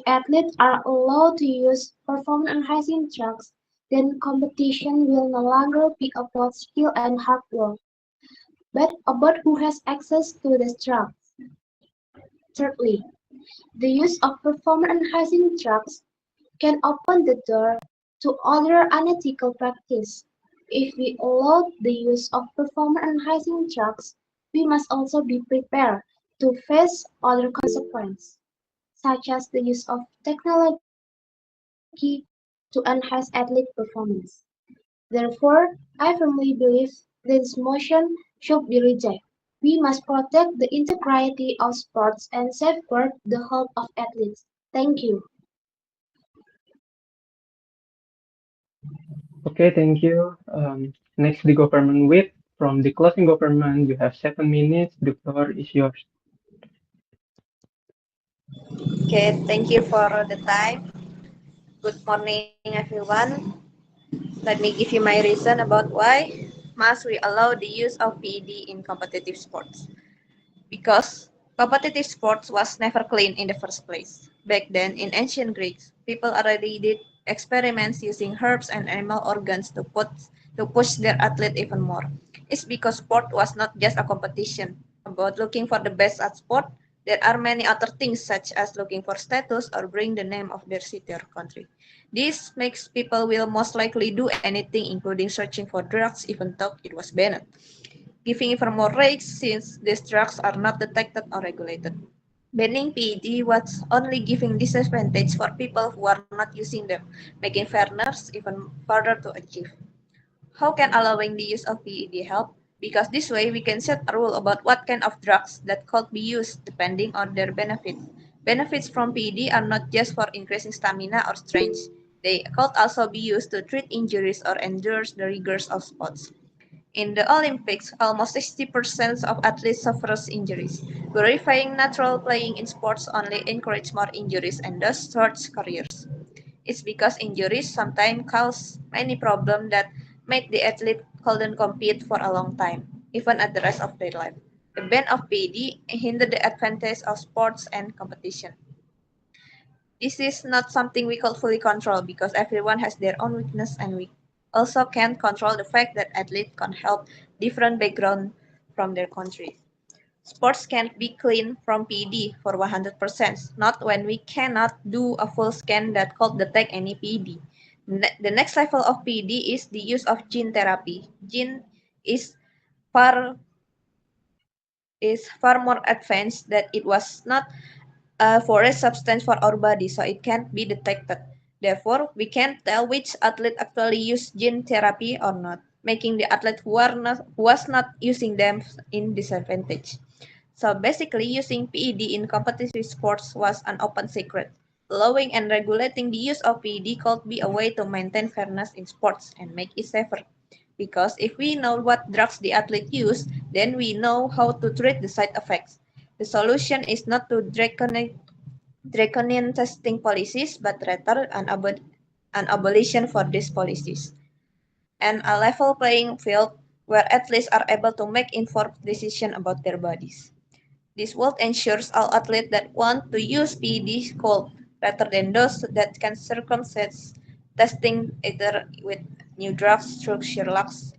athletes are allowed to use performance-enhancing drugs, then competition will no longer be about skill and hard work, but about who has access to the drugs. Thirdly, the use of performance-enhancing drugs can open the door to other unethical practice. If we allow the use of performance-enhancing drugs, we must also be prepared to face other consequences, such as the use of technology to enhance athlete performance. Therefore, I firmly believe this motion should be rejected. We must protect the integrity of sports and safeguard the health of athletes. Thank you. Okay, thank you. Next, the government whip. From the closing government, you have 7 minutes. The floor is yours. Okay, thank you for the time. Good morning, everyone. Let me give you my reason about why must we allow the use of PED in competitive sports. Because competitive sports was never clean in the first place. Back then, in ancient Greeks, people already did experiments using herbs and animal organs to push their athlete even more. It's because sport was not just a competition about looking for the best at sport. There are many other things such as looking for status or bring the name of their city or country. This makes people will most likely do anything including searching for drugs even though it was banned, giving even more risks since these drugs are not detected or regulated. Banning PED was only giving disadvantage for people who are not using them, making fairness even harder to achieve. How can allowing the use of PED help? Because this way we can set a rule about what kind of drugs that could be used depending on their benefits. Benefits from PED are not just for increasing stamina or strength. They could also be used to treat injuries or endure the rigors of sports. In the Olympics, almost 60% of athletes suffer injuries. Glorifying natural playing in sports only encourages more injuries and thus short careers. It's because injuries sometimes cause many problems that make the athlete couldn't compete for a long time, even at the rest of their life. The ban of PED hindered the advantage of sports and competition. This is not something we could fully control because everyone has their own weakness and we also can't control the fact that athletes can help different background from their country. Sports can't be clean from PED for 100%, not when we cannot do a full scan that could detect any PED. The next level of PED is the use of gene therapy. Gene is far far more advanced that it was not a foreign substance for our body, so it can't be detected. Therefore, we can't tell which athlete actually used gene therapy or not, making the athlete who was not using them in disadvantage. So basically, using PED in competitive sports was an open secret. Allowing and regulating the use of PED could be a way to maintain fairness in sports and make it safer. Because if we know what drugs the athlete use, then we know how to treat the side effects. The solution is not to draconian testing policies, but rather an abolition for these policies, and a level playing field where athletes are able to make informed decisions about their bodies. This will ensure all athletes that want to use PED cold, rather than those that can circumstance testing either with new drugs through Sherlock's.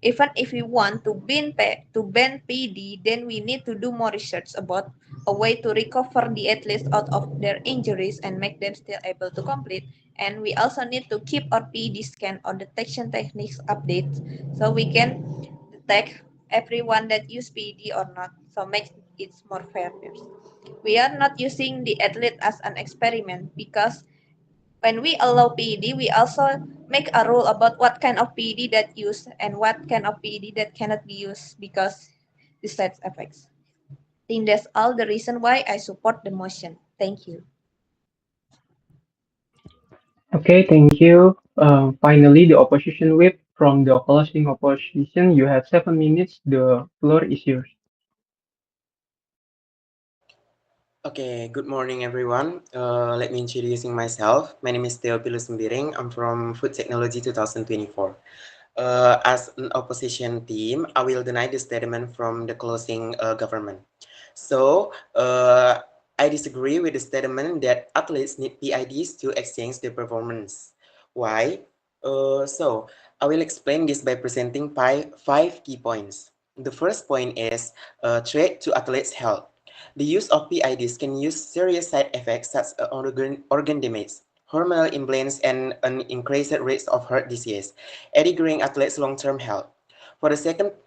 Even if we want to ban PD, then we need to do more research about a way to recover the athletes out of their injuries and make them still able to complete. And we also need to keep our PD scan or detection techniques updates so we can detect everyone that use PD or not. So make it more fair. We are not using the athlete as an experiment because when we allow PED, we also make a rule about what kind of PED that use and what kind of PED that cannot be used because the side effects. I think that's all the reason why I support the motion. Thank you. Okay, thank you. Finally, the opposition whip. From the closing opposition, you have 7 minutes. The floor is yours. Okay, good morning everyone. Let me introducing myself. My name is Theophilus Sembiring. I'm from Food Technology 2024. As an opposition team, I will deny the statement from the closing government. So, I disagree with the statement that athletes need PIDs to exchange their performance. Why? I will explain this by presenting five key points. The first point is threat to athletes' health. The use of PIDs can use serious side effects such as organ damage, hormonal imbalance, and an increased risk of heart disease, endangering athletes' long-term health. For the second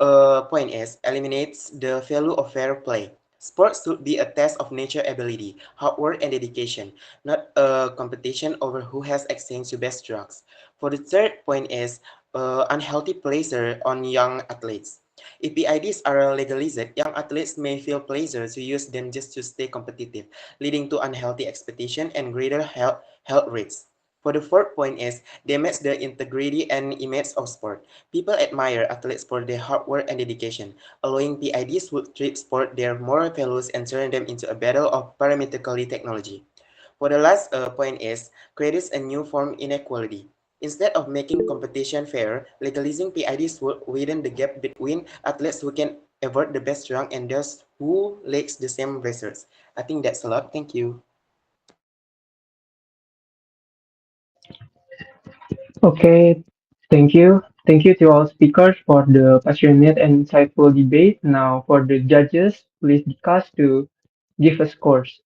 point is eliminates the value of fair play. Sports should be a test of nature ability, hard work, and dedication, not a competition over who has exchanged the best drugs. For the third point is unhealthy pleasure on young athletes. If PIDs are legalized, young athletes may feel pleasure to use them just to stay competitive, leading to unhealthy expectation and greater health risks. For the fourth point is damage the integrity and image of sport. People admire athletes for their hard work and dedication. Allowing PIDs would strip sport their moral values and turn them into a battle of parametrically technology. For the last point is creates a new form inequality. Instead of making competition fair, legalizing PIDs would widen the gap between athletes who can avoid the best rank and those who lacks the same research. I think that's a lot. Thank you. Okay, thank you. Thank you to all speakers for the passionate and insightful debate. Now, for the judges, please discuss to give us scores.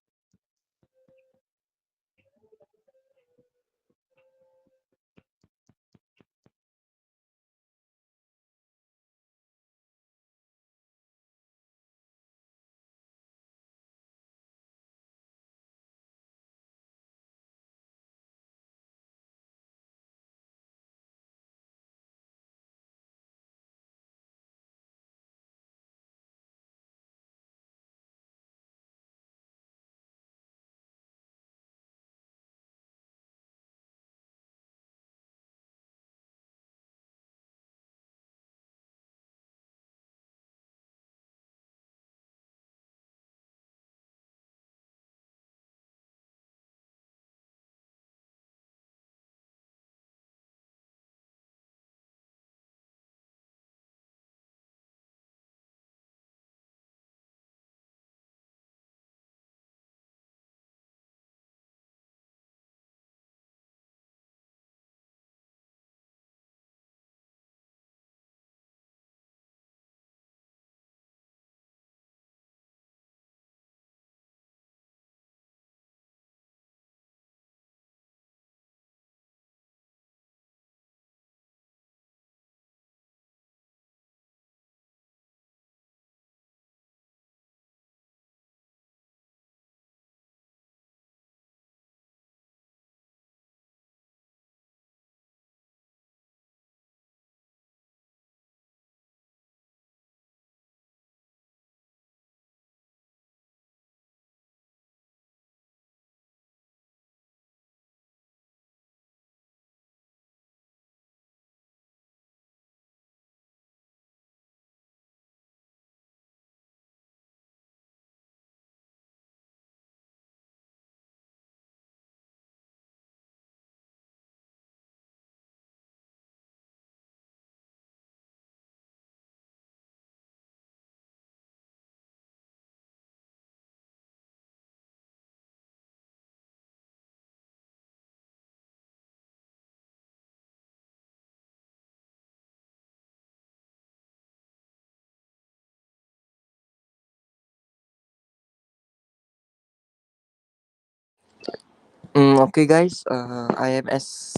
Okay, guys. I am as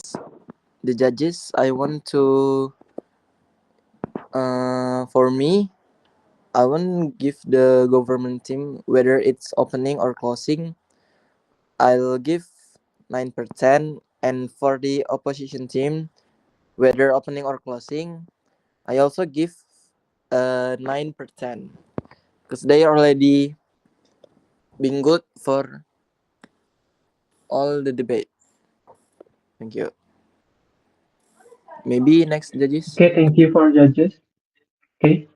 the judges. I want to. For me, I want give the government team whether it's opening or closing. I'll give 9%, and for the opposition team, whether opening or closing, I also give 9% because they already been good for all the debate. Thank you. Maybe next judges. Okay, thank you for judges. Okay,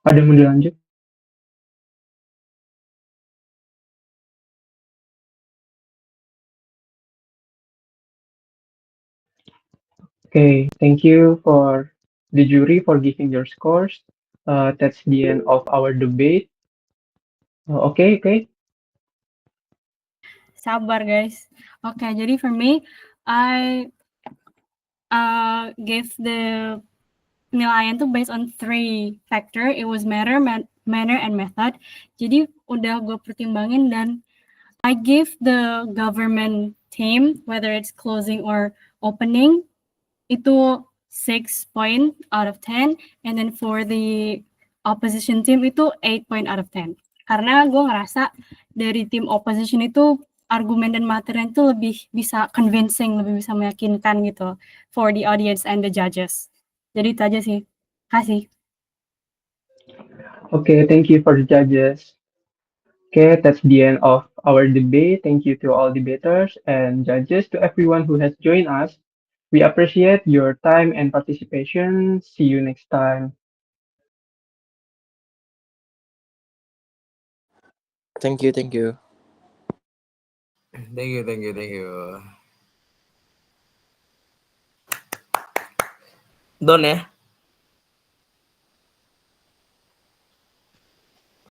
ada yang mau dilanjut? Okay, thank you for the jury for giving your scores. That's the end of our debate. Okay. Sabar guys. Oke, jadi for me, I gave the penilaian tuh based on 3 factor. It was manner and method. Jadi udah gue pertimbangin dan I gave the government team, whether it's closing or opening, itu 6 point out of 10, and then for the opposition team itu 8 point out of 10. Karena gue ngerasa dari tim opposition itu argumen dan materi itu lebih bisa convincing, lebih bisa meyakinkan gitu for the audience and the judges. Jadi itu aja sih. Kasih. Okay, thank you for the judges. Okay, that's the end of our debate. Thank you to all debaters and judges, to everyone who has joined us. We appreciate your time and participation. See you next time. Thank you, thank you. Thank you. Don ya.